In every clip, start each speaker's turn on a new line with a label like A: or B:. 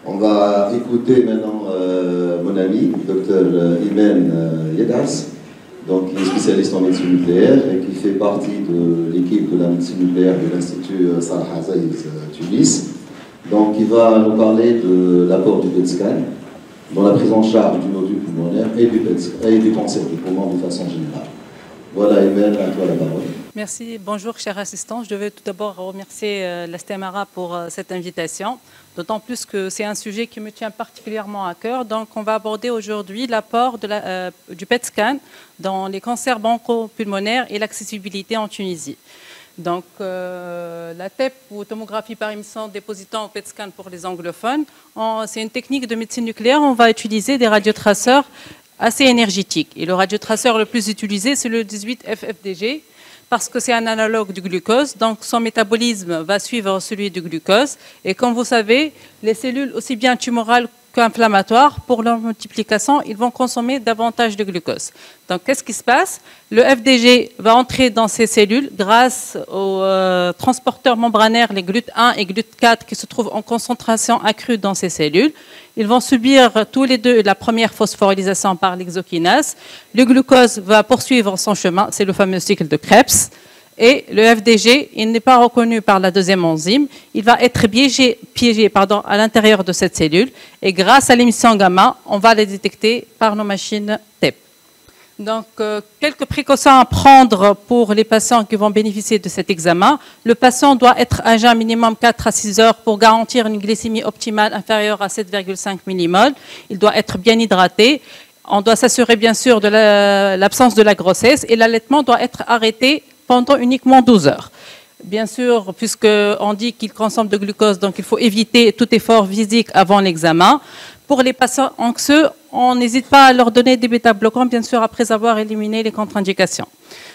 A: On va écouter maintenant mon ami, docteur Imen Yedas, donc qui est spécialiste en médecine nucléaire et qui fait partie de l'équipe de la médecine nucléaire de l'Institut Salah Aziz Tunis. Donc il va nous parler de l'apport du PET scan dans la prise en charge du nodule pulmonaire et du cancer du poumon de façon générale. Voilà Imen, à toi la parole.
B: Merci, bonjour cher assistant. Je devais tout d'abord remercier la STEMARA pour cette invitation, d'autant plus que c'est un sujet qui me tient particulièrement à cœur. Donc on va aborder aujourd'hui l'apport du PET scan dans les cancers bronchopulmonaires et l'accessibilité en Tunisie. Donc la TEP ou tomographie par émission dépositant au PET scan pour les anglophones, c'est une technique de médecine nucléaire. On va utiliser des radiotraceurs assez énergétiques. Et le radiotraceur le plus utilisé, c'est le 18FFDG, parce que c'est un analogue du glucose, donc son métabolisme va suivre celui du glucose. Et comme vous savez, les cellules aussi bien tumorales qu'inflammatoires, pour leur multiplication, ils vont consommer davantage de glucose. Donc qu'est-ce qui se passe? Le FDG va entrer dans ces cellules grâce aux transporteurs membranaires, les GLUT1 et GLUT4, qui se trouvent en concentration accrue dans ces cellules. Ils vont subir tous les deux la première phosphorylation par l'exokinase. Le glucose va poursuivre son chemin, c'est le fameux cycle de Krebs. Et le FDG, il n'est pas reconnu par la deuxième enzyme. Il va être piégé à l'intérieur de cette cellule. Et grâce à l'émission gamma, on va les détecter par nos machines TEP. Donc, quelques précautions à prendre pour les patients qui vont bénéficier de cet examen. Le patient doit être à jeun minimum 4 à 6 heures pour garantir une glycémie optimale inférieure à 7,5 millimoles. Il doit être bien hydraté. On doit s'assurer bien sûr de l'absence de la grossesse et l'allaitement doit être arrêté pendant uniquement 12 heures. Bien sûr, puisqu'on dit qu'il consomme de glucose, donc il faut éviter tout effort physique avant l'examen. Pour les patients anxieux, on n'hésite pas à leur donner des bêta-bloquants, bien sûr, après avoir éliminé les contre-indications.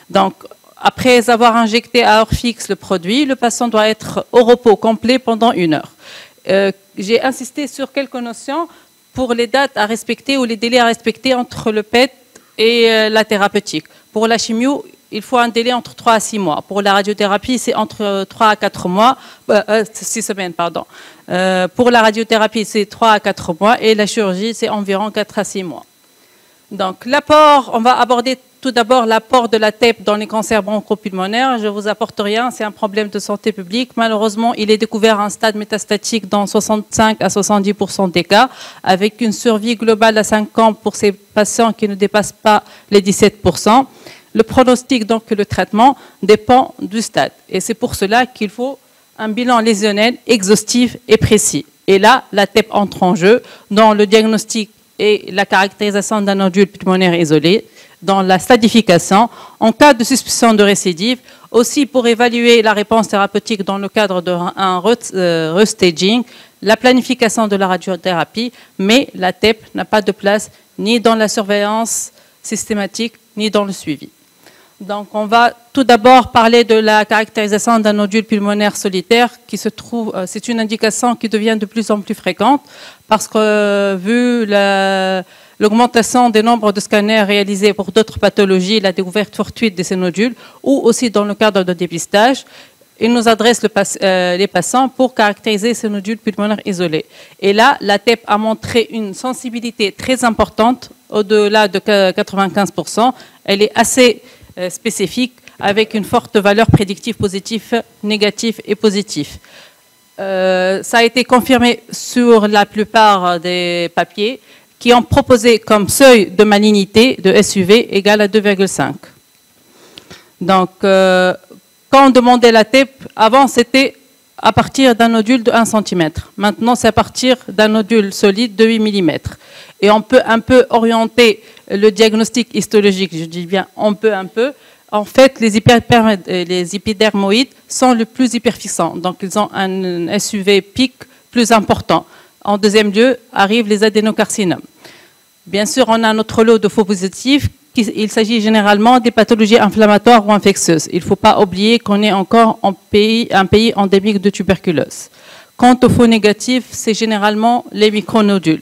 B: Donc, après avoir injecté à heure fixe le produit, le patient doit être au repos complet pendant 1 heure. J'ai insisté sur quelques notions pour les dates à respecter ou les délais à respecter entre le PET et la thérapeutique. Pour la chimio, il faut un délai entre 3 à 6 mois. Pour la radiothérapie, c'est entre 3 à 4 mois, 6 semaines, pardon. Pour la radiothérapie, c'est 3 à 4 mois et la chirurgie, c'est environ 4 à 6 mois. Donc, l'apport, on va aborder tout d'abord l'apport de la TEP dans les cancers bronchopulmonaires. Je ne vous apporte rien, c'est un problème de santé publique. Malheureusement, il est découvert à un stade métastatique dans 65 à 70% des cas, avec une survie globale à 5 ans pour ces patients qui ne dépassent pas les 17%. Le pronostic, donc le traitement, dépend du stade. Et c'est pour cela qu'il faut un bilan lésionnel exhaustif et précis. Et là, la TEP entre en jeu dans le diagnostic et la caractérisation d'un nodule pulmonaire isolé, dans la stadification, en cas de suspicion de récidive, aussi pour évaluer la réponse thérapeutique dans le cadre d'un restaging, la planification de la radiothérapie, mais la TEP n'a pas de place ni dans la surveillance systématique, ni dans le suivi. Donc, on va tout d'abord parler de la caractérisation d'un nodule pulmonaire solitaire qui se trouve, c'est une indication qui devient de plus en plus fréquente parce que vu l'augmentation des nombres de scanners réalisés pour d'autres pathologies, la découverte fortuite de ces nodules ou aussi dans le cadre de dépistage, il nous adresse les patients pour caractériser ces nodules pulmonaires isolés. Et là, la TEP a montré une sensibilité très importante, au-delà de 95%. Elle est assez spécifique avec une forte valeur prédictive positive, négative et positive. Ça a été confirmé sur la plupart des papiers qui ont proposé comme seuil de malignité de SUV égal à 2,5. Donc, quand on demandait la TEP, avant c'était à partir d'un nodule de 1 cm. Maintenant, c'est à partir d'un nodule solide de 8 mm. Et on peut un peu orienter le diagnostic histologique, je dis bien on peut un peu. En fait, les épidermoïdes sont les plus hyperfixants, donc ils ont un SUV pic plus important. En deuxième lieu, arrivent les adénocarcinomes. Bien sûr, on a notre lot de faux positifs. Il s'agit généralement des pathologies inflammatoires ou infectieuses. Il ne faut pas oublier qu'on est encore un pays endémique de tuberculose. Quant aux faux négatifs, c'est généralement les micronodules.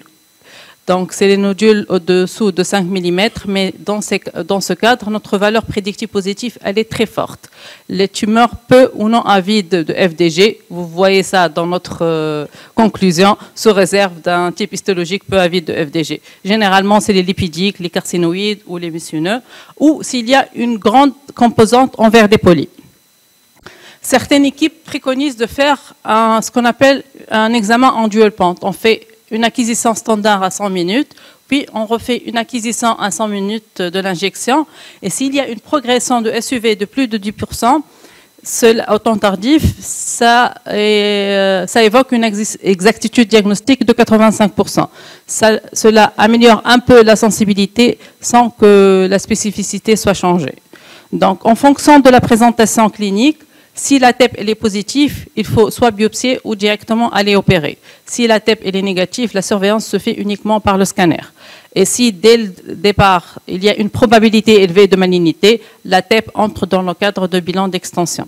B: Donc, c'est les nodules au-dessous de 5 mm, mais dans ce cadre, notre valeur prédictive positive, elle est très forte. Les tumeurs peu ou non avides de FDG, vous voyez ça dans notre conclusion, sous réserve d'un type histologique peu avide de FDG. Généralement, c'est les lipidiques, les carcinoïdes ou les mucineux, ou s'il y a une grande composante en verre dépoli. Certaines équipes préconisent de faire ce qu'on appelle un examen en dual point. On fait une acquisition standard à 100 minutes, puis on refait une acquisition à 100 minutes de l'injection. Et s'il y a une progression de SUV de plus de 10%, au temps tardif, ça évoque une exactitude diagnostique de 85%. Cela améliore un peu la sensibilité sans que la spécificité soit changée. Donc, en fonction de la présentation clinique, si la TEP elle est positive, il faut soit biopsier ou directement aller opérer. Si la TEP elle est négative, la surveillance se fait uniquement par le scanner. Et si dès le départ, il y a une probabilité élevée de malignité, la TEP entre dans le cadre de bilan d'extension.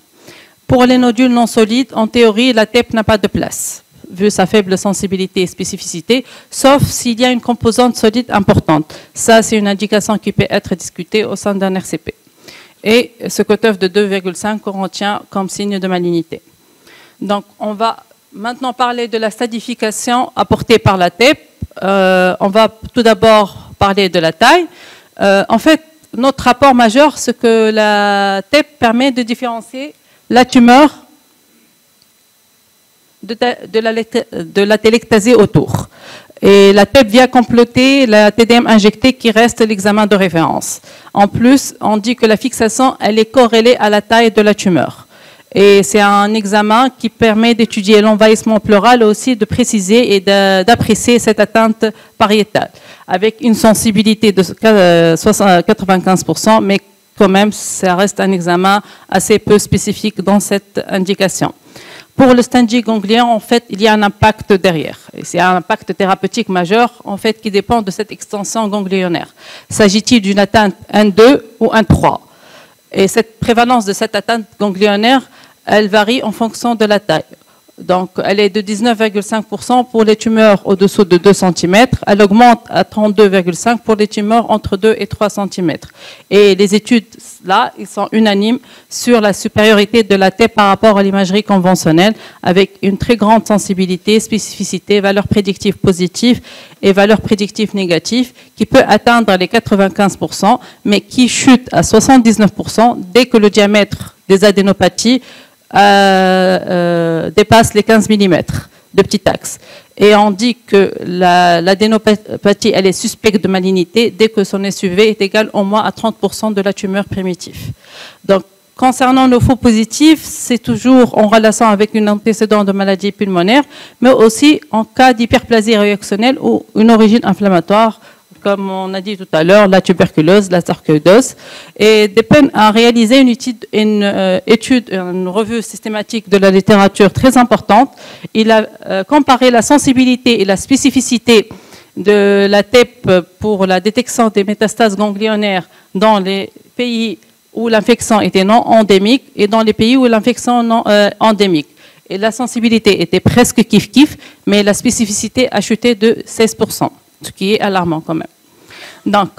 B: Pour les nodules non solides, en théorie, la TEP n'a pas de place, vu sa faible sensibilité et spécificité, sauf s'il y a une composante solide importante. Ça, c'est une indication qui peut être discutée au sein d'un RCP. Et ce cutoff de 2,5 qu'on retient comme signe de malignité. Donc, on va maintenant parler de la stadification apportée par la TEP. On va tout d'abord parler de la taille. En fait, notre rapport majeur, c'est que la TEP permet de différencier la tumeur de la téléctasie autour. Et la TEP vient compléter la TDM injectée qui reste l'examen de référence. En plus, on dit que la fixation, elle est corrélée à la taille de la tumeur. Et c'est un examen qui permet d'étudier l'envahissement pleural et aussi de préciser et d'apprécier cette atteinte pariétale, avec une sensibilité de 95%, mais quand même, ça reste un examen assez peu spécifique dans cette indication. Pour le staging ganglien, en fait, il y a un impact derrière. Et c'est un impact thérapeutique majeur, en fait, qui dépend de cette extension ganglionnaire. S'agit-il d'une atteinte 1,2 ou 1,3? Et cette prévalence de cette atteinte ganglionnaire, elle varie en fonction de la taille. Donc, elle est de 19,5% pour les tumeurs au-dessous de 2 cm. Elle augmente à 32,5% pour les tumeurs entre 2 et 3 cm. Et les études, là, ils sont unanimes sur la supériorité de la TEP par rapport à l'imagerie conventionnelle, avec une très grande sensibilité, spécificité, valeur prédictive positive et valeur prédictive négative, qui peut atteindre les 95%, mais qui chute à 79% dès que le diamètre des adénopathies dépasse les 15 mm de petit axe. Et on dit que l'adénopathie, elle est suspecte de malignité dès que son SUV est égal au moins à 30% de la tumeur primitive. Donc, concernant le faux positif, c'est toujours en relation avec une antécédent de maladie pulmonaire, mais aussi en cas d'hyperplasie réactionnelle ou une origine inflammatoire, comme on a dit tout à l'heure, la tuberculose, la sarcoïdose. Et Depen a réalisé une revue systématique de la littérature très importante. Il a comparé la sensibilité et la spécificité de la TEP pour la détection des métastases ganglionnaires dans les pays où l'infection était non endémique et dans les pays où l'infection non endémique. Et la sensibilité était presque kiff-kiff, mais la spécificité a chuté de 16%, ce qui est alarmant quand même. Donc,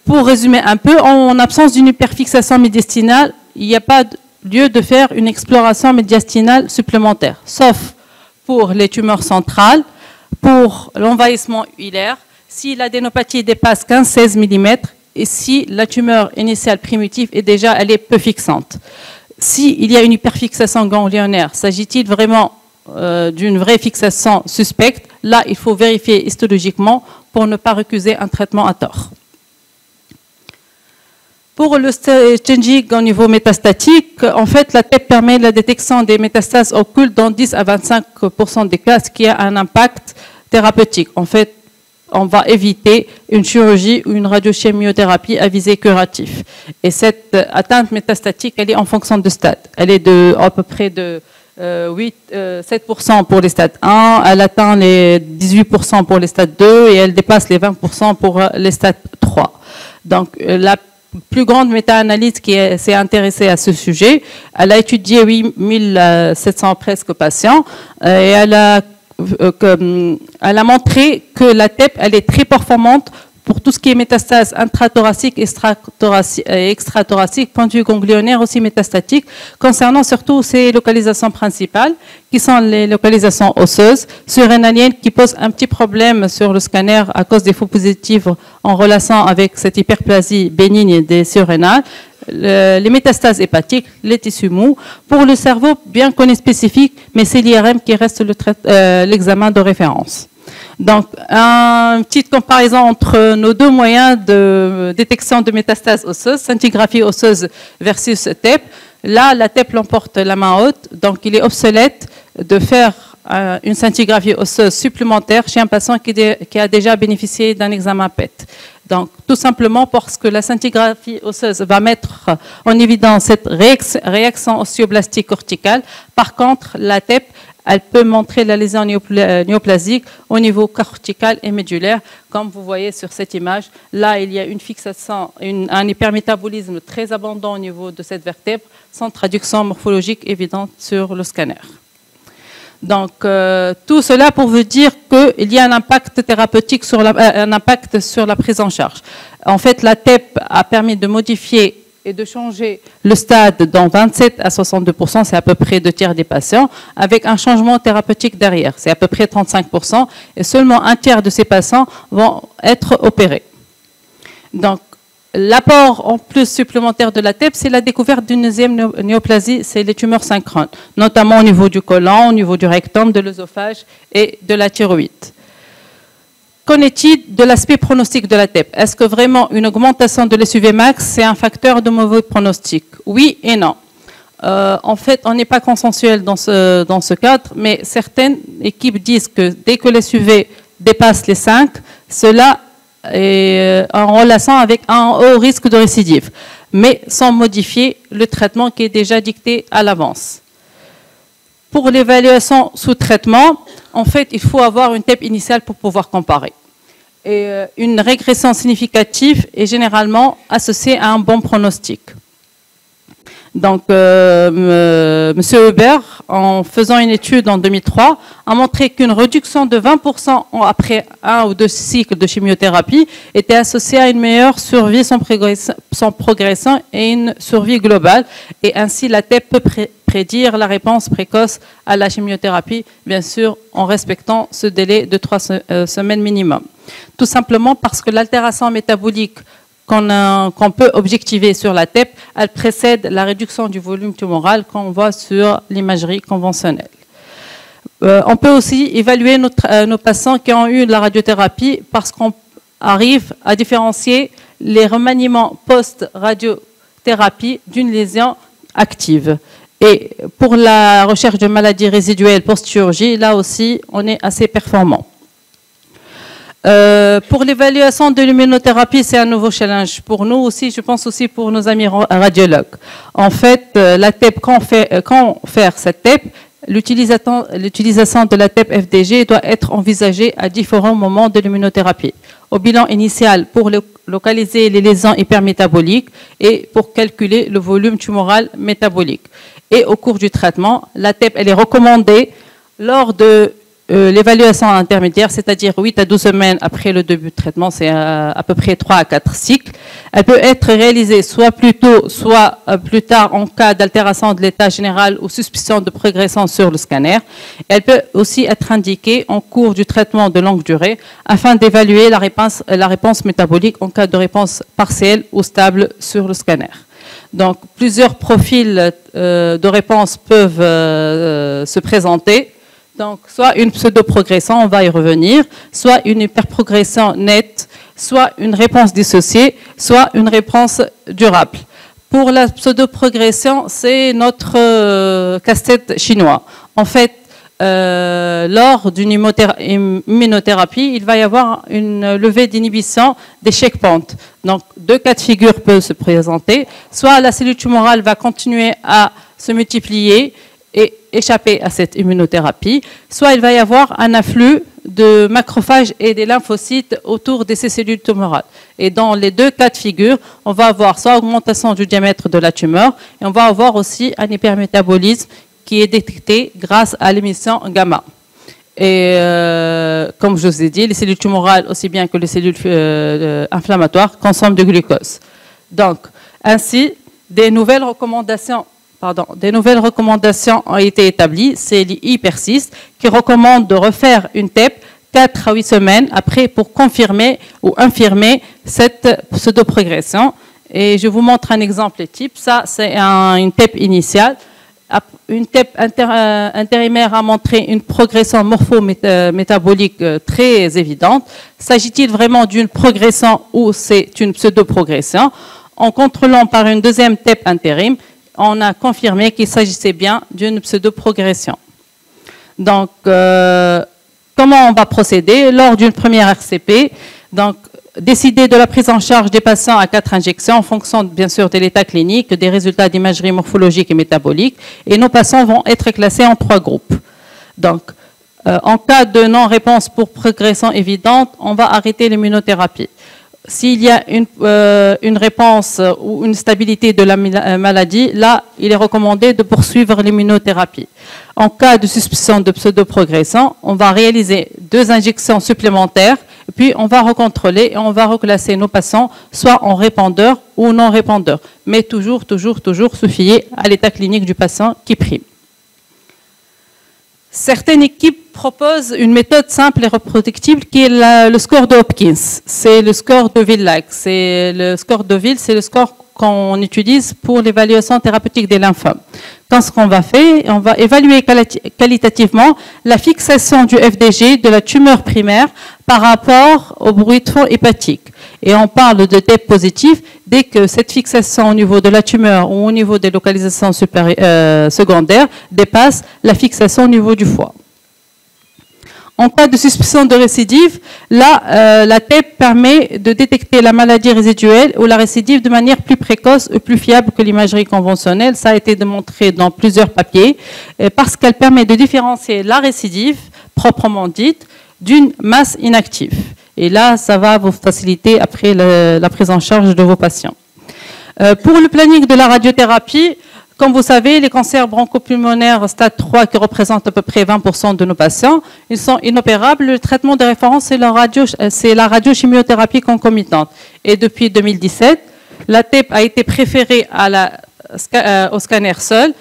B: pour résumer un peu, en absence d'une hyperfixation médiastinale, il n'y a pas lieu de faire une exploration médiastinale supplémentaire, sauf pour les tumeurs centrales, pour l'envahissement hilaire, si l'adénopathie dépasse 15-16 mm et si la tumeur initiale primitive est déjà elle est peu fixante. S'il y a une hyperfixation ganglionnaire, s'agit-il vraiment d'une vraie fixation suspecte? Là, il faut vérifier histologiquement pour ne pas recuser un traitement à tort. Pour le staging au niveau métastatique, en fait, la TEP permet la détection des métastases occultes dans 10 à 25% des cas, ce qui a un impact thérapeutique. En fait, on va éviter une chirurgie ou une radiochimiothérapie à visée curative. Et cette atteinte métastatique, elle est en fonction de stade. Elle est à peu près de 7% pour les stades 1, elle atteint les 18% pour les stades 2 et elle dépasse les 20% pour les stades 3. Donc, la plus grande méta-analyse qui s'est intéressée à ce sujet, elle a étudié 8700 presque patients et elle a elle a montré que la TEP, elle est très performante pour tout ce qui est métastase intrathoracique, extrathoracique, point de vue ganglionnaire aussi métastatique, concernant surtout ces localisations principales, qui sont les localisations osseuses, surrénaliennes, qui posent un petit problème sur le scanner à cause des faux positifs en relation avec cette hyperplasie bénigne des surrénales, les métastases hépatiques, les tissus mous. Pour le cerveau, bien qu'on est spécifique, mais c'est l'IRM qui reste l'examen de référence. Donc, une petite comparaison entre nos deux moyens de détection de métastases osseuses, scintigraphie osseuse versus TEP. Là, la TEP l'emporte la main haute, donc il est obsolète de faire une scintigraphie osseuse supplémentaire chez un patient qui a déjà bénéficié d'un examen PET. Donc, tout simplement parce que la scintigraphie osseuse va mettre en évidence cette réaction osteoblastique corticale. Par contre, la TEP, elle peut montrer la lésion néoplasique au niveau cortical et médulaire, comme vous voyez sur cette image. Là, il y a une fixation, un hypermétabolisme très abondant au niveau de cette vertèbre, sans traduction morphologique évidente sur le scanner. Donc, tout cela pour vous dire qu'il y a un impact thérapeutique, un impact sur la prise en charge. En fait, la TEP a permis de modifier et de changer le stade dans 27 à 62%, c'est à peu près 2 tiers des patients, avec un changement thérapeutique derrière, c'est à peu près 35%, et seulement 1 tiers de ces patients vont être opérés. Donc, l'apport en plus supplémentaire de la TEP, c'est la découverte d'une deuxième néoplasie, c'est les tumeurs synchrones, notamment au niveau du côlon, au niveau du rectum, de l'œsophage et de la thyroïde. Qu'en est-il de l'aspect pronostic de la TEP? Est-ce que vraiment une augmentation de l'SUV max, c'est un facteur de mauvais pronostic? Oui et non. En fait, on n'est pas consensuel dans ce cadre, mais certaines équipes disent que dès que l'SUV dépasse les 5, cela est en relation avec un haut risque de récidive, mais sans modifier le traitement qui est déjà dicté à l'avance. Pour l'évaluation sous traitement, en fait, il faut avoir une TEP initiale pour pouvoir comparer. Et une régression significative est généralement associée à un bon pronostic. Donc, M. Hubert, en faisant une étude en 2003, a montré qu'une réduction de 20% après 1 ou 2 cycles de chimiothérapie était associée à une meilleure survie sans progression et une survie globale. Et ainsi, la TEP peut prédire la réponse précoce à la chimiothérapie, bien sûr, en respectant ce délai de 3 semaines minimum. Tout simplement parce que l'altération métabolique qu'on peut objectiver sur la TEP, elle précède la réduction du volume tumoral qu'on voit sur l'imagerie conventionnelle. On peut aussi évaluer nos patients qui ont eu de la radiothérapie parce qu'on arrive à différencier les remaniements post-radiothérapie d'une lésion active. Et pour la recherche de maladies résiduelles post-chirurgie, là aussi, on est assez performant. Pour l'évaluation de l'immunothérapie, c'est un nouveau challenge pour nous aussi, je pense aussi pour nos amis radiologues. En fait, la TEP, quand on fait cette TEP, l'utilisation de la TEP FDG doit être envisagée à différents moments de l'immunothérapie. Au bilan initial, pour localiser les lésions hypermétaboliques et pour calculer le volume tumoral métabolique. Et au cours du traitement, la TEP, elle est recommandée lors de l'évaluation intermédiaire, c'est-à-dire 8 à 12 semaines après le début de traitement, c'est à peu près 3 à 4 cycles. Elle peut être réalisée soit plus tôt, soit plus tard en cas d'altération de l'état général ou suspicion de progression sur le scanner. Elle peut aussi être indiquée en cours du traitement de longue durée afin d'évaluer la réponse métabolique en cas de réponse partielle ou stable sur le scanner. Donc, plusieurs profils de réponse peuvent se présenter. Donc, soit une pseudo-progression, on va y revenir, soit une hyperprogression nette, soit une réponse dissociée, soit une réponse durable. Pour la pseudo-progression, c'est notre casse-tête chinois. En fait, lors d'une immunothérapie, il va y avoir une levée d'inhibition des checkpoints. Donc, 2 cas de figure peuvent se présenter. Soit la cellule tumorale va continuer à se multiplier et échapper à cette immunothérapie, soit il va y avoir un afflux de macrophages et des lymphocytes autour de ces cellules tumorales. Et dans les 2 cas de figure, on va avoir soit augmentation du diamètre de la tumeur, et on va avoir aussi un hypermétabolisme qui est détecté grâce à l'émission gamma. Et comme je vous ai dit, les cellules tumorales, aussi bien que les cellules inflammatoires, consomment du glucose. Donc, ainsi, des nouvelles recommandations ont été établies. C'est l'IPERSIST qui recommande de refaire une TEP 4 à 8 semaines après pour confirmer ou infirmer cette pseudo-progression. Et je vous montre un exemple type. Ça, c'est une TEP initiale. Une TEP intérimaire a montré une progression morpho-métabolique très évidente. S'agit-il vraiment d'une progression ou c'est une pseudo-progression? En contrôlant par une deuxième TEP intérim, on a confirmé qu'il s'agissait bien d'une pseudo-progression. Donc, comment on va procéder? Lors d'une première RCP, donc, décider de la prise en charge des patients à 4 injections en fonction, bien sûr, de l'état clinique, des résultats d'imagerie morphologique et métabolique. Et nos patients vont être classés en 3 groupes. Donc, en cas de non-réponse pour progression évidente, on va arrêter l'immunothérapie. S'il y a une réponse ou une stabilité de la maladie, là, il est recommandé de poursuivre l'immunothérapie. En cas de suspicion de pseudo-progression, on va réaliser 2 injections supplémentaires, puis on va recontrôler et on va reclasser nos patients soit en répondeur ou non répondeur. Mais toujours se fier à l'état clinique du patient qui prime. Certaines équipes proposent une méthode simple et reproductible qui est le score de Hopkins. C'est le score de Ville-like. Le score de Ville, c'est le score qu'on utilise pour l'évaluation thérapeutique des lymphomes. Quand ce qu'on va faire, on va évaluer qualitativement la fixation du FDG de la tumeur primaire par rapport au bruit de fond hépatique. Et on parle de TEP positif dès que cette fixation au niveau de la tumeur ou au niveau des localisations secondaires dépasse la fixation au niveau du foie. En cas de suspicion de récidive, là, la TEP permet de détecter la maladie résiduelle ou la récidive de manière plus précoce et plus fiable que l'imagerie conventionnelle. Ça a été démontré dans plusieurs papiers parce qu'elle permet de différencier la récidive, proprement dite, d'une masse inactive. Et là, ça va vous faciliter après la prise en charge de vos patients. Pour le planning de la radiothérapie, comme vous savez, les cancers bronchopulmonaires stade 3, qui représentent à peu près 20% de nos patients, ils sont inopérables. Le traitement de référence, c'est la radiochimiothérapie concomitante. Et depuis 2017, la TEP a été préférée au scanner seul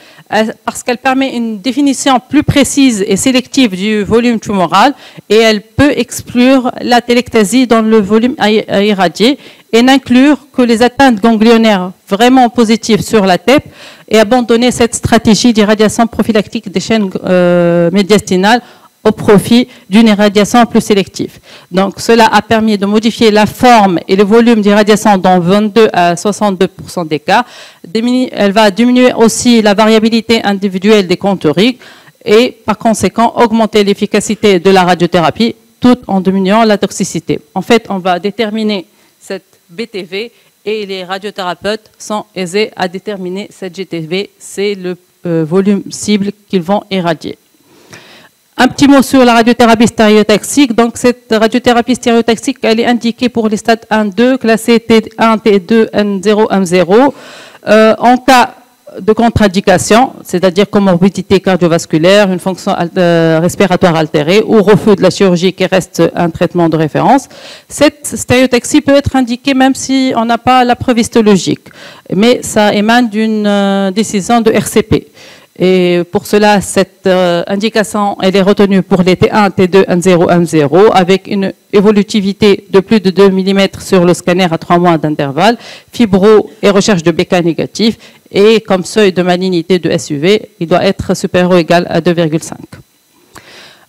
B: parce qu'elle permet une définition plus précise et sélective du volume tumoral et elle peut exclure la téléctasie dans le volume à irradier et n'inclure que les atteintes ganglionnaires vraiment positives sur la TEP et abandonner cette stratégie d'irradiation prophylactique des chaînes médiastinales au profit d'une irradiation plus sélective. Donc, cela a permis de modifier la forme et le volume d'irradiation dans 22 à 62% des cas. Elle va diminuer aussi la variabilité individuelle des contouriques et, par conséquent, augmenter l'efficacité de la radiothérapie tout en diminuant la toxicité. En fait, on va déterminer cette BTV et les radiothérapeutes sont aisés à déterminer cette GTV. C'est le volume cible qu'ils vont irradier. Un petit mot sur la radiothérapie stéréotaxique. Donc, cette radiothérapie stéréotaxique, elle est indiquée pour les stades 1-2, classés T1, T2, N0, M0. En cas de contre-indication, c'est-à-dire comorbidité cardiovasculaire, une fonction respiratoire altérée ou refus de la chirurgie qui reste un traitement de référence, cette stéréotaxie peut être indiquée même si on n'a pas la preuve histologique. Mais ça émane d'une décision de RCP. Et pour cela, cette indication, elle est retenue pour les T1, T2, N0, M0, avec une évolutivité de plus de 2 mm sur le scanner à 3 mois d'intervalle, fibro et recherche de BK négatif, et comme seuil de malignité de SUV, il doit être supérieur ou égal à 2,5.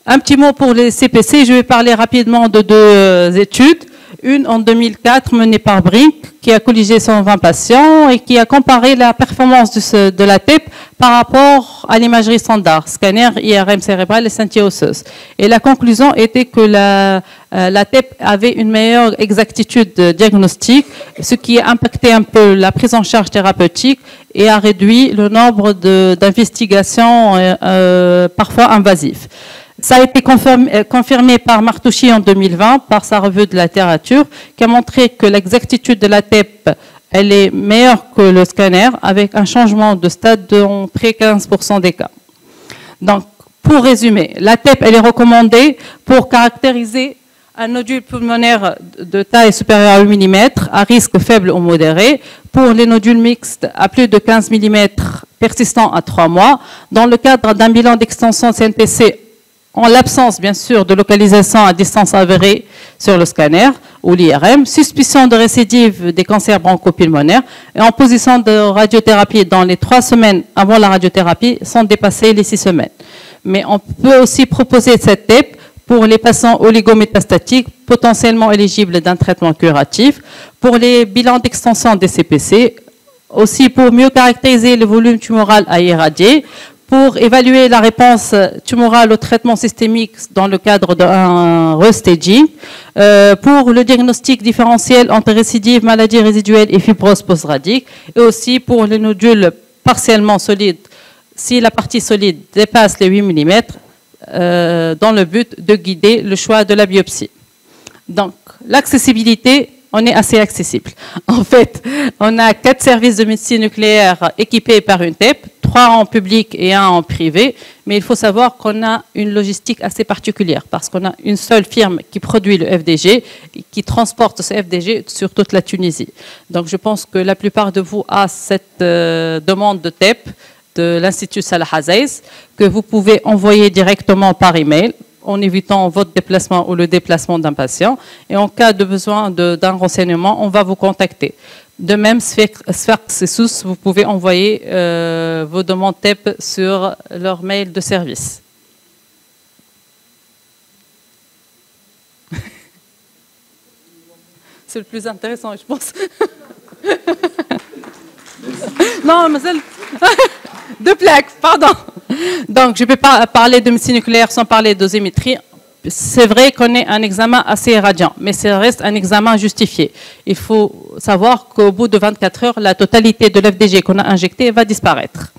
B: Un petit mot pour les CPC, je vais parler rapidement de 2 études. Une en 2004 menée par Brink, qui a colligé 120 patients et qui a comparé la performance de la TEP par rapport à l'imagerie standard, scanner, IRM cérébral et scintille osseuse. Et la conclusion était que la TEP avait une meilleure exactitude diagnostique, ce qui a impacté un peu la prise en charge thérapeutique et a réduit le nombre d'investigations parfois invasives. Ça a été confirmé par Martouchy en 2020 par sa revue de la littérature qui a montré que l'exactitude de la TEP elle est meilleure que le scanner avec un changement de stade de près 15% des cas. Donc, pour résumer, la TEP elle est recommandée pour caractériser un nodule pulmonaire de taille supérieure à 8 mm à risque faible ou modéré, pour les nodules mixtes à plus de 15 mm persistants à 3 mois, dans le cadre d'un bilan d'extension CNPC, en l'absence bien sûr de localisation à distance avérée sur le scanner ou l'IRM, suspicion de récidive des cancers bronchopulmonaires et en position de radiothérapie dans les 3 semaines avant la radiothérapie sans dépasser les 6 semaines. Mais on peut aussi proposer cette TEP pour les patients oligométastatiques potentiellement éligibles d'un traitement curatif, pour les bilans d'extension des CPC, aussi pour mieux caractériser le volume tumoral à irradier, pour évaluer la réponse tumorale au traitement systémique dans le cadre d'un restaging, pour le diagnostic différentiel entre récidive, maladie résiduelle et fibrose post-radique, et aussi pour les nodules partiellement solides, si la partie solide dépasse les 8 mm, dans le but de guider le choix de la biopsie. Donc, l'accessibilité, on est assez accessible. En fait, on a 4 services de médecine nucléaire équipés par une TEP, 3 en public et 1 en privé, mais il faut savoir qu'on a une logistique assez particulière parce qu'on a une seule firme qui produit le FDG et qui transporte ce FDG sur toute la Tunisie. Donc, je pense que la plupart de vous a cette demande de TEP de l'Institut Salah Aziz que vous pouvez envoyer directement par email en évitant votre déplacement ou le déplacement d'un patient. Et en cas de besoin d'un renseignement, on va vous contacter. De même, Sfax, vous pouvez envoyer vos demandes TEP sur leur mail de service. C'est le plus intéressant, je pense. Non, mais c'est... Deux plaques, pardon. Donc, je ne peux pas parler de médecine nucléaire sans parler de dosimétrie. C'est vrai qu'on est un examen assez irradiant, mais ça reste un examen justifié. Il faut savoir qu'au bout de 24 heures, la totalité de l'FDG qu'on a injecté va disparaître.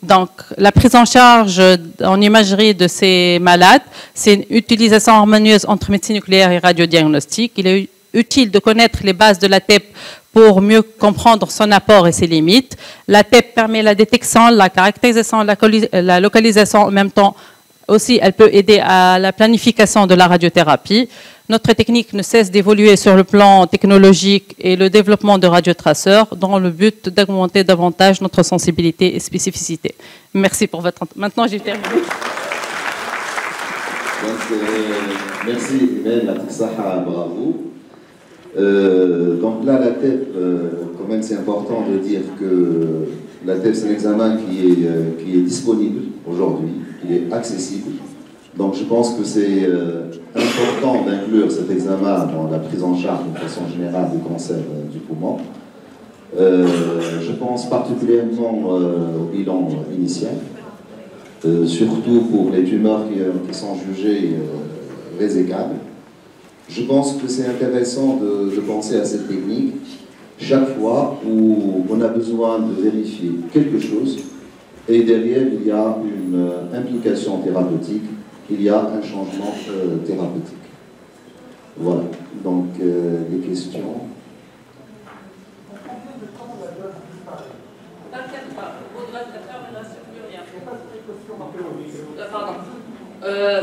B: Donc, la prise en charge en imagerie de ces malades, c'est une utilisation harmonieuse entre médecine nucléaire et radiodiagnostic. Il est utile de connaître les bases de la TEP pour mieux comprendre son apport et ses limites. La TEP permet la détection, la caractérisation, la localisation en même temps. Aussi, elle peut aider à la planification de la radiothérapie. Notre technique ne cesse d'évoluer sur le plan technologique et le développement de radiotraceurs dans le but d'augmenter davantage notre sensibilité et spécificité. Merci pour votre... Maintenant, j'ai terminé.
A: Donc, merci, Imen, bravo. Donc là, la TEP, quand même, c'est important de dire que la TEP, c'est un examen qui est disponible aujourd'hui, qui est accessible. Donc je pense que c'est important d'inclure cet examen dans la prise en charge de façon générale du cancer du poumon. Je pense particulièrement au bilan initial, surtout pour les tumeurs qui sont jugées résécables. Je pense que c'est intéressant de penser à cette technique chaque fois où on a besoin de vérifier quelque chose et derrière il y a une implication thérapeutique, il y a un changement thérapeutique. Voilà, donc les questions.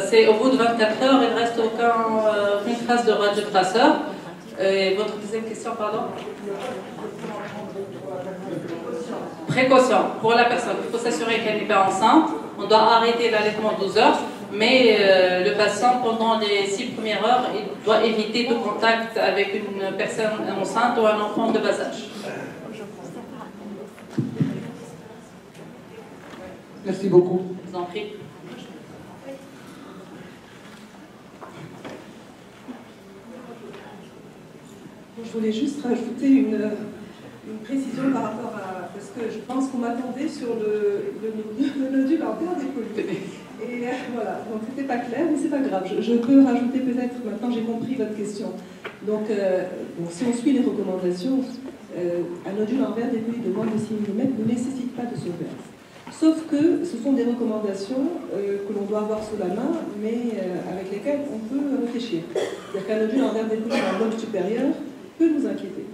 B: C'est au bout de 24 heures, il ne reste aucune trace de radiotraceur. Et votre deuxième question, pardon? Précaution. Pour la personne, il faut s'assurer qu'elle n'est pas enceinte. On doit arrêter l'allaitement 12 heures, mais le patient, pendant les 6 premières heures, il doit éviter tout contact avec une personne enceinte ou un enfant de bas âge.
C: Merci beaucoup.
B: Je vous en prie.
D: Je voulais juste rajouter une précision par rapport à... Parce que je pense qu'on m'attendait sur le nodule artère décollé. Et voilà, donc c'était pas clair, mais c'est pas grave. Je peux rajouter peut-être, maintenant j'ai compris votre question. Donc, si on suit les recommandations, un nodule artère décollé de moins de 6 mm ne nécessite pas de surveillance. Sauf que ce sont des recommandations que l'on doit avoir sous la main, mais avec lesquelles on peut réfléchir. C'est-à-dire qu'un nodule artère décollé d'un lobe supérieur peut nous inquiéter.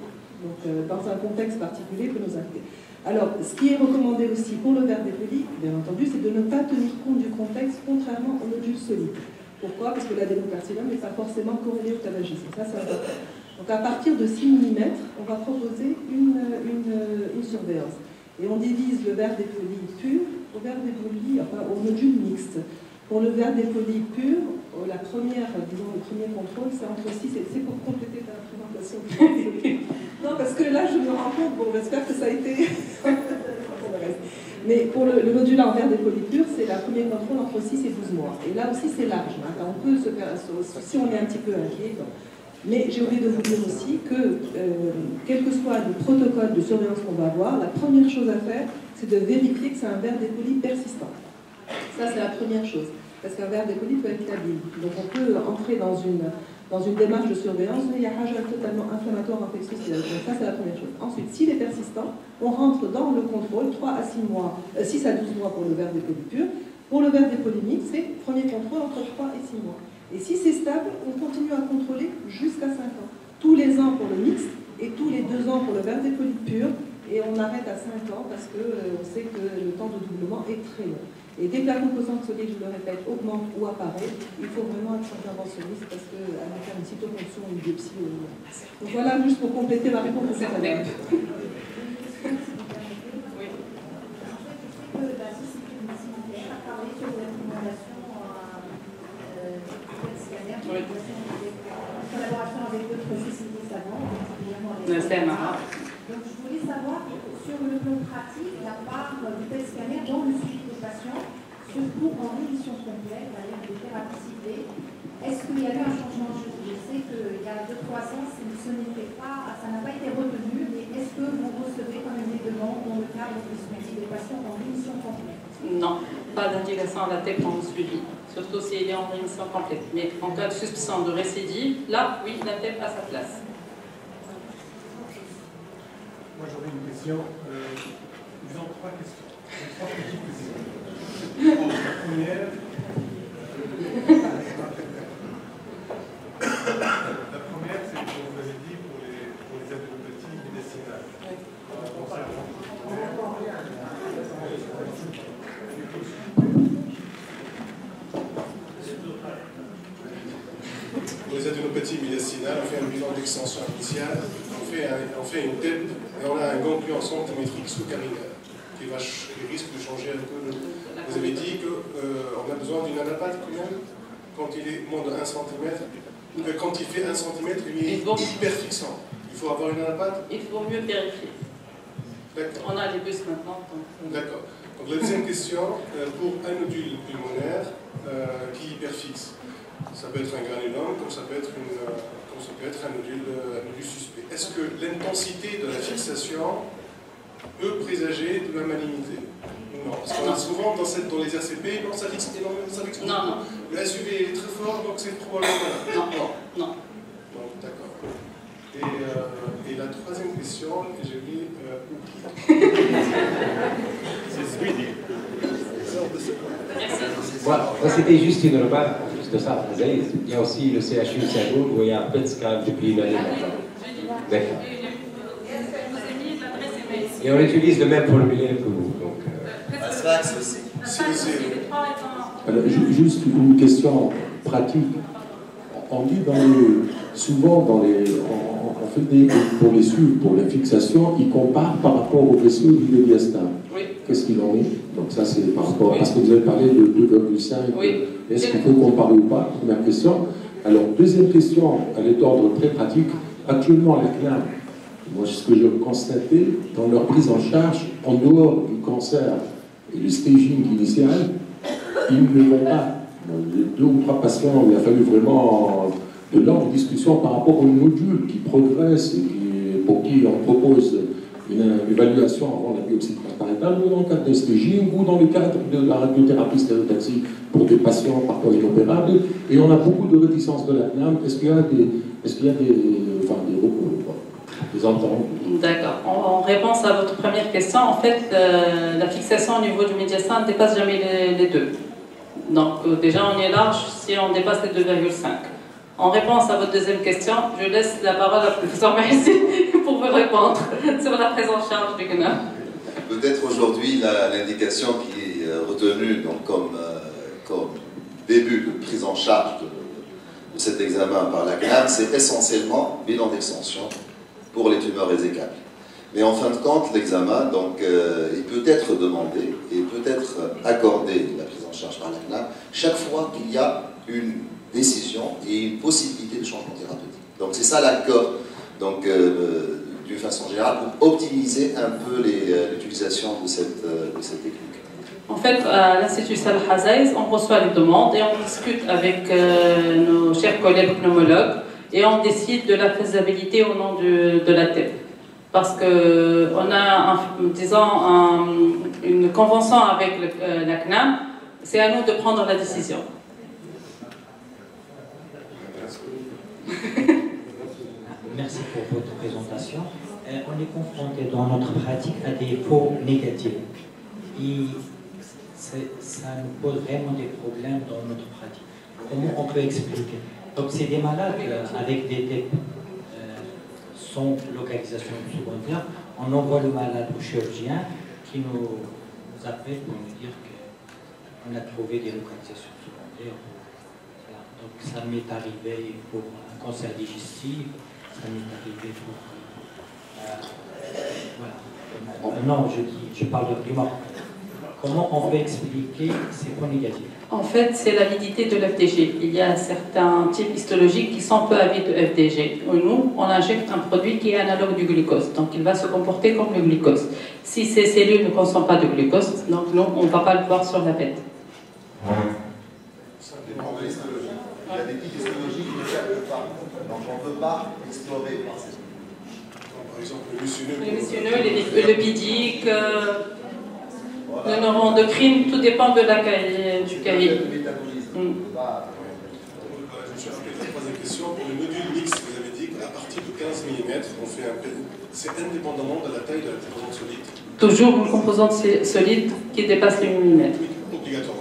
D: Donc, dans un contexte particulier, peut nous inquiéter. Alors, ce qui est recommandé aussi pour le verre dépoli, bien entendu, c'est de ne pas tenir compte du contexte, contrairement aux nodules solides. Pourquoi? Parce que l'adénocarcinome n'est pas forcément corrélé au tabagisme. Ça, c'est important. Donc, à partir de 6 mm, on va proposer une surveillance. Et on divise le verre dépoli pur au verre dépoli, enfin, au nodule mixte. Pour le verre dépoli pur, la première, disons, le premier contrôle, c'est entre 6 et... C'est pour compléter ta présentation. Non, parce que là, je me rends compte, bon, j'espère que ça a été... Mais pour le nodule en verre dépoli pur, c'est le premier contrôle entre 6 et 12 mois. Et là aussi, c'est large. Hein. On peut se faire... Si on est un petit peu inquiet... Donc. Mais j'ai oublié de vous dire aussi que, quel que soit le protocole de surveillance qu'on va avoir, la première chose à faire, c'est de vérifier que c'est un verre dépoli persistant. Ça, c'est la première chose. Parce qu'un verre dépoli peut être labile. Donc on peut entrer dans une démarche de surveillance, mais il y a un agent totalement inflammatoire infectieux. Donc ça, c'est la première chose. Ensuite, s'il est persistant, on rentre dans le contrôle 3 à 6 mois, 6 à 12 mois pour le verre dépoli pur. Pour le verre dépoli mixte, c'est premier contrôle entre 3 et 6 mois. Et si c'est stable, on continue à contrôler jusqu'à 5 ans. Tous les ans pour le mixte et tous les 2 ans pour le verre dépoli pur. Et on arrête à 5 ans parce qu'on sait que le temps de doublement est très long. Et dès que la composante solide, je le répète, augmente ou apparaît, il faut vraiment être interventionniste parce qu'elle va faire une cytoponction, une biopsie. Donc voilà, juste pour compléter ma réponse.
B: C'est vrai.
C: En collaboration avec d'autres sociétés savantes, particulièrement
B: le CMA.
C: Donc je voulais savoir, sur le plan pratique, la part du PET scanner dans le suivi des patients, surtout en rémission complète, avec des thérapies ciblées. Est-ce qu'il y a eu un changement? Je sais qu'il y a 2-3 ans, ce n'était pas, ça n'a pas été retenu, mais est-ce que vous recevez quand même des demandes dans le cadre du suivi des patients en rémission complète?
B: Non, pas d'indication à la tête en suivi, surtout s'il est en rémission complète. Mais en cas de suspicion de récidive, là, oui, la tête a sa place.
E: Moi, j'aurais une question. Disons 3 questions. 3 petites questions. La première, c'est ce que vous avez dit pour les adénopathies médicinales.
F: Pour les adénopathies médicinales, on fait un bilan d'extension initiale, on fait une TEP et on a un ganglion centimétrique sous-carinaire qui risque de changer un peu. Vous avez dit qu'on a besoin d'une anapathe quand il est moins de 1 cm. Quand il fait 1 cm, il est hyper fixant. Il faut avoir une anapathe?
B: Il faut mieux vérifier.
F: D'accord.
B: On a les bus maintenant.
F: D'accord. Donc la deuxième question, pour un nodule pulmonaire qui est hyperfixe, ça peut être un granulome, comme ça peut être un nodule suspect. Est-ce que l'intensité de la fixation peut présager de la malignité? Non. Parce qu'on a souvent dans les RCP, non, ça fixe énormément, ça fixe beaucoup.
B: Non.
F: Le SUV est très fort, donc c'est probablement...
B: Non.
F: Donc, d'accord. Et la troisième question, j'ai oublié...
E: c'est Swedy.
G: Voilà, c'était juste une remarque, juste ça. Il y a aussi le CHU de Saint-Gaulle où il y a un peu de scan depuis une année maintenant. D'accord. Et on utilise le même formulaire que vous.
A: Sfax aussi.
H: Alors, juste une question pratique. On dit souvent on fait pour les suivre, pour les fixations, ils comparent par rapport au vaisseau du diastème.
B: Oui.
H: Qu'est-ce qu'il en est? Donc ça c'est par rapport, parce que vous avez parlé de 2,5.
B: Oui.
H: Est-ce qu'il faut comparer ou pas? Première question. Alors, deuxième question, elle est d'ordre très pratique. Actuellement, la CNAM, moi, ce que je constatais, dans leur prise en charge, en dehors du cancer et du staging initial, ils ne vont pas. Les 2 ou 3 patients, il a fallu vraiment de longues discussions par rapport au module qui progresse et pour qui on propose une évaluation avant la biopsie transparentale, ou dans le cadre de staging, ou dans le cadre de la radiothérapie stéréotaxique pour des patients parfois inopérables. Et on a beaucoup de réticences de la CNAM. Est-ce qu'il y a des recours, des ententes?
B: D'accord. En réponse à votre première question, en fait, la fixation au niveau du médiastin ne dépasse jamais les 2. Donc déjà, on est large si on dépasse les 2,5. En réponse à votre deuxième question, je laisse la parole à professeur Maïssi pour vous répondre sur la prise en charge du CNAM.
A: peut-être aujourd'hui l'indication qui est retenue donc, comme début de prise en charge de cet examen par la CNAM, c'est essentiellement bilan d'extension pour les tumeurs résécales. Mais en fin de compte, l'examen, donc, il peut être demandé et peut être accordé, la prise en charge par la CNAM, chaque fois qu'il y a une décision et une possibilité de changement thérapeutique. Donc c'est ça l'accord, donc d'une façon générale, pour optimiser un peu l'utilisation de cette technique.
B: En fait, à l'Institut Salah Hazaïs, on reçoit les demandes et on discute avec nos chers collègues pneumologues et on décide de la faisabilité au nom de la TEP. Parce qu'on a, une convention avec la CNAM, c'est à nous de prendre la décision.
I: Merci pour votre présentation. On est confronté dans notre pratique à des faux négatifs. Et ça nous pose vraiment des problèmes dans notre pratique. Comment on peut expliquer? Donc c'est des malades avec des TEP sans localisation secondaire. On envoie le malade au chirurgien qui nous appelle pour nous dire qu'on a trouvé des localisations secondaires. Voilà. Donc ça m'est arrivé pour un cancer digestif, ça m'est arrivé pour... voilà. Non, je parle de primor. Comment on peut expliquer ces points négatifs?
B: En fait, c'est l'avidité de l'FDG. Il y a certains types histologiques qui sont peu avides de FDG. Nous, on injecte un produit qui est analogue du glucose, donc il va se comporter comme le glucose. Si ces cellules ne consomment pas de glucose, donc nous, on ne va pas le voir sur la bête.
A: Ça dépend de l'histologie. Il y a des types histologiques qui ne captent pas, donc on ne peut pas explorer par ces
F: Par exemple, le mucineux.
B: Le mucineux, le bidique, le neuroendocrine, tout dépend de la cahier, du cahier.
F: Je me suis rappelé la troisième question. Pour le nodule mixte, vous avez dit qu'à partir de 15 mm, on fait un PET. C'est indépendamment de la taille de la composante solide.
B: Toujours une composante solide qui dépasse les 8 mm.
F: Obligatoirement.